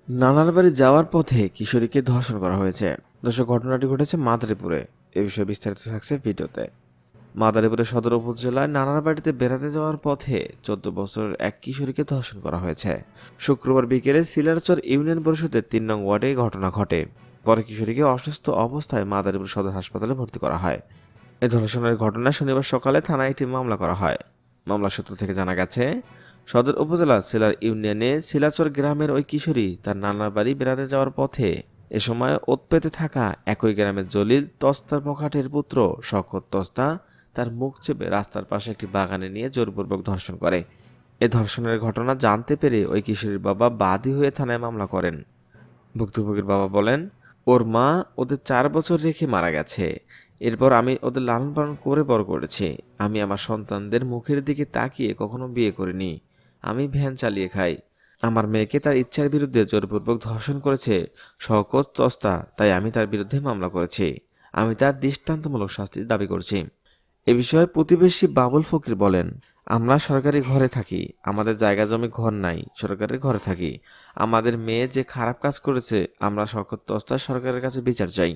নানার বাড়ি যাওয়ার পথে কিশোরীকে ধর্ষণ করা হয়েছে। দর্শক, ঘটনাটি ঘটেছে মাদারীপুরে। এ বিষয়ে বিস্তারিত থাকছে ভিডিওতে। মাদারীপুরের সদর উপজেলায় নানার বাড়িতে বেড়াতে যাওয়ার পথে 14 বছরের এক কিশোরীকে ধর্ষণ করা হয়েছে। শুক্রবার বিকেলে সিলারচর ইউনিয়ন পরিষদের 3 নং ওয়ার্ডে এই ঘটনা ঘটে। পরে কিশোরীকে অসুস্থ অবস্থায় মাদারীপুর সদর হাসপাতালে ভর্তি করা হয়। এই ধর্ষণের ঘটনায় শনিবার সকালে থানায় একটি মামলা করা হয়। মামলা সূত্র থেকে জানা গেছে, সদর উপজেলার সিলার ইউনিয়নে সিলাচর গ্রামের ওই কিশোরী তার নানার বাড়ি বেড়াতে যাওয়ার পথে এ সময় ওত পেতে থাকা একই গ্রামের জলিল তস্তার পখাটের পুত্র শওকত তস্তা তার মুখ চেপে রাস্তার পাশে একটি বাগানে নিয়ে জোরপূর্বক ধর্ষণ করে। এ ধর্ষণের ঘটনা জানতে পেরে ওই কিশোরীর বাবা বাদী হয়ে থানায় মামলা করেন। ভুক্তভোগীর বাবা বলেন, ওর মা ওদের 4 বছর রেখে মারা গেছে। এরপর আমি ওদের লালন পালন করে বড় করেছি। আমি আমার সন্তানদের মুখের দিকে তাকিয়ে কখনো বিয়ে করিনি। আমি ভ্যান চালিয়ে খাই। আমার মেয়েকে তার ইচ্ছার বিরুদ্ধে জোরপূর্বক ধর্ষণ করেছে শওকত তস্তা, তাই আমি তার বিরুদ্ধে মামলা করেছি। আমি তার দৃষ্টান্তমূলক শাস্তির দাবি করছি। এ বিষয়ে প্রতিবেশী বাবুল ফকির বলেন, আমরা সরকারি ঘরে থাকি, আমাদের জায়গা জমি ঘর নাই, সরকারি ঘরে থাকি। আমাদের মেয়ে যে খারাপ কাজ করেছে, আমরা শওকত তস্তা সরকারের কাছে বিচার চাই।